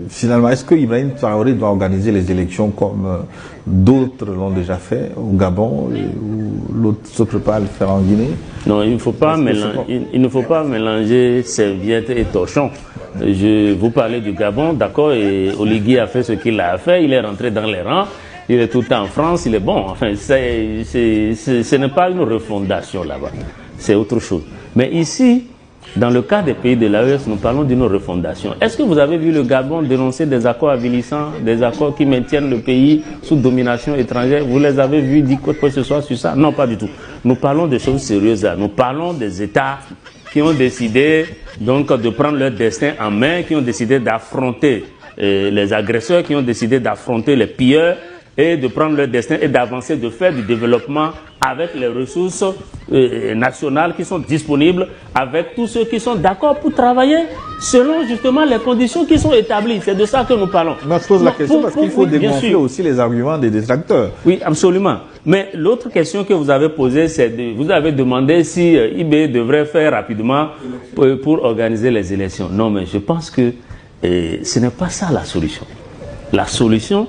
finalement, est-ce que Ibrahim Traoré doit organiser les élections comme d'autres l'ont déjà fait au Gabon ou l'autre se prépare à le faire en Guinée? Non, il ne faut pas mélanger serviette et torchon. Je vous parlais du Gabon, d'accord, et Oligui a fait ce qu'il a fait, il est rentré dans les rangs, il est tout le temps en France, il est bon. Enfin, ce n'est pas une refondation là-bas, c'est autre chose. Mais ici, dans le cas des pays de l'AES, nous parlons d'une refondation. Est-ce que vous avez vu le Gabon dénoncer des accords avilissants, des accords qui maintiennent le pays sous domination étrangère? Vous les avez vus dire quoi que ce soit sur ça? Non, pas du tout. Nous parlons de choses sérieuses là. Nous parlons des États qui ont décidé donc de prendre leur destin en main, qui ont décidé d'affronter les agresseurs, qui ont décidé d'affronter les pilleurs et de prendre leur destin et d'avancer, de faire du développement avec les ressources nationales qui sont disponibles, avec tous ceux qui sont d'accord pour travailler selon justement les conditions qui sont établies. C'est de ça que nous parlons. On se pose la question parce qu'il faut démontrer aussi les arguments des détracteurs. Oui, absolument. Mais l'autre question que vous avez posée, c'est vous avez demandé si IB devrait faire rapidement pour organiser les élections. Non, mais je pense que ce n'est pas ça la solution. La solution,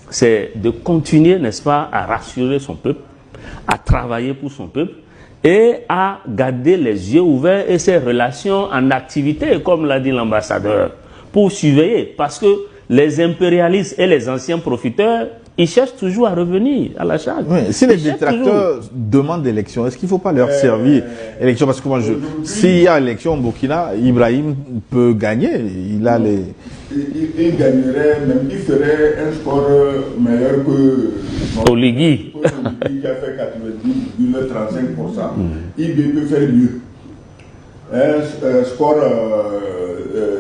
c'est de continuer, n'est-ce pas, à rassurer son peuple, à travailler pour son peuple et à garder les yeux ouverts et ses relations en activité, comme l'a dit l'ambassadeur, pour surveiller. Parce que les impérialistes et les anciens profiteurs, ils cherchent toujours à revenir à la charge. Oui, si les détracteurs demandent l'élection, est-ce qu'il ne faut pas leur servir élection? Parce que moi, s'il y a élection au Burkina, Ibrahim peut gagner. Il a les... Il gagnerait, même il ferait un score meilleur que Oligui qui a fait 90,35%. Il peut faire mieux. Un score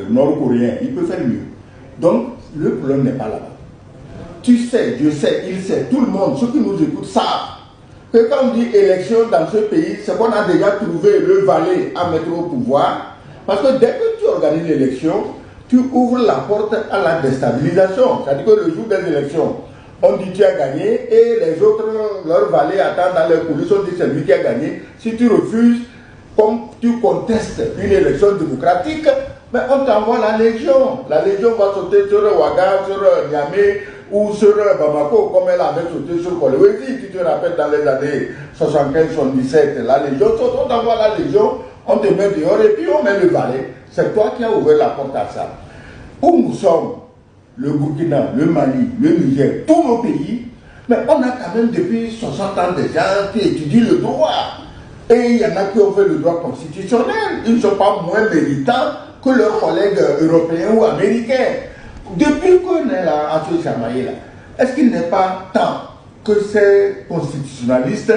nord-coréen, il peut faire mieux. Donc, le problème n'est pas là-bas. Tu sais, je sais, il sait, tout le monde, ceux qui nous écoutent savent que quand on dit élection dans ce pays, c'est qu'on a déjà trouvé le valet à mettre au pouvoir. Parce que dès que tu organises l'élection, tu ouvres la porte à la déstabilisation. C'est-à-dire que le jour des élections, on dit tu as gagné et les autres, leurs valets attendent dans les coulisses, on dit c'est lui qui a gagné. Si tu refuses, comme tu contestes une élection démocratique, mais on t'envoie la Légion. La Légion va sauter sur Ouaga, sur Niamey ou sur Bamako, comme elle avait sauté sur Kolwezi. Tu te rappelles dans les années 75-77, la Légion saute, on t'envoie la Légion, on te met dehors et puis on met le valet. C'est toi qui as ouvert la porte à ça. Où nous sommes, le Burkina, le Mali, le Niger, tous nos pays, mais on a quand même depuis 60 ans déjà qui étudient le droit. Et il y en a qui ont fait le droit constitutionnel. Ils ne sont pas moins méritants que leurs collègues européens ou américains. Depuis qu'on est là, à ce chamaillé-là, est-ce qu'il n'est pas temps que ces constitutionnalistes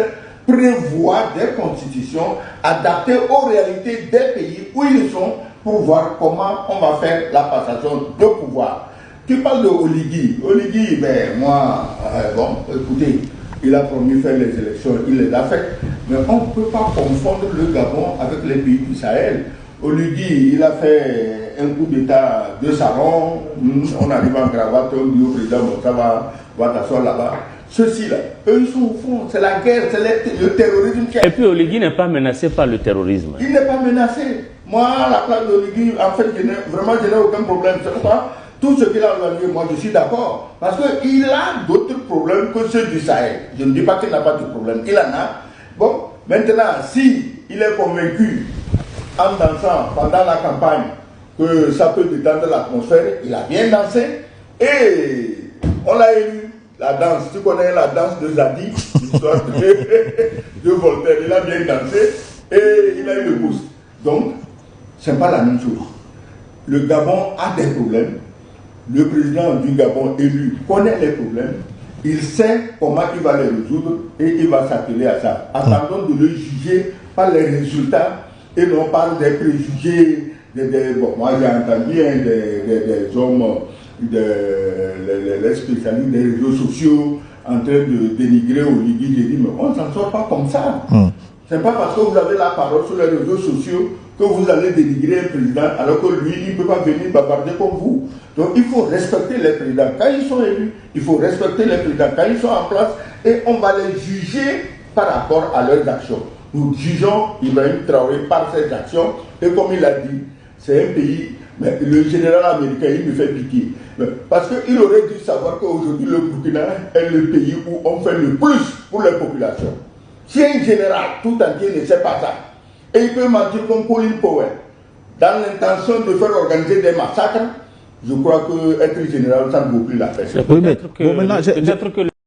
prévoient des constitutions adaptées aux réalités des pays où ils sont pour voir comment on va faire la passation de pouvoir? Tu parles de Oligui. Oligui, ben moi, bon, écoutez, il a promis faire les élections, il les a faites. Mais on ne peut pas confondre le Gabon avec les pays du Sahel. Oligui, il a fait un coup d'État de salon, on arrive en cravate, on dit au président, bon, ça va t'asseoir là-bas. Ceux-ci-là, eux, ils sont au fond, c'est la guerre, c'est le terrorisme. Et puis Oligui n'est pas menacé par le terrorisme. Il n'est pas menacé. Moi, à la place d'Oligui, en fait, je n'ai aucun problème. C'est pourquoi tout ce qu'il a organisé, moi, je suis d'accord. Parce qu'il a d'autres problèmes que ceux du Sahel. Je ne dis pas qu'il n'a pas de problème. Il en a. Bon, maintenant, si il est convaincu, en dansant pendant la campagne, que ça peut détendre l'atmosphère, il a bien dansé. Et on l'a élu. La danse, tu connais la danse de Zadi, l'histoire de Voltaire. Il a bien dansé et il a eu le boost. Donc, ce n'est pas la même chose. Le Gabon a des problèmes. Le président du Gabon élu connaît les problèmes. Il sait comment il va les résoudre et il va s'atteler à ça. Attendons de le juger par les résultats et non par des préjugés. Bon, moi j'ai entendu des hommes, les spécialistes des réseaux sociaux en train de dénigrer Oligui. J'ai dit, mais on ne s'en sort pas comme ça. Ce n'est pas parce que vous avez la parole sur les réseaux sociaux que vous allez dénigrer un président alors que lui, il ne peut pas venir bavarder comme vous. Donc il faut respecter les présidents quand ils sont élus, il faut respecter les présidents quand ils sont en place et on va les juger par rapport à leurs actions. Nous jugeons Ibrahim Traoré par ses actions et comme il a dit, c'est un pays Mais le général américain, il me fait pitié. Parce qu'il aurait dû savoir qu'aujourd'hui, le Burkina est le pays où on fait le plus pour les populations. Si un général tout entier ne sait pas ça, et il peut mentir comme Colin Powell, dans l'intention de faire organiser des massacres, je crois qu'être général, ça ne vaut plus la peine. Peut-être que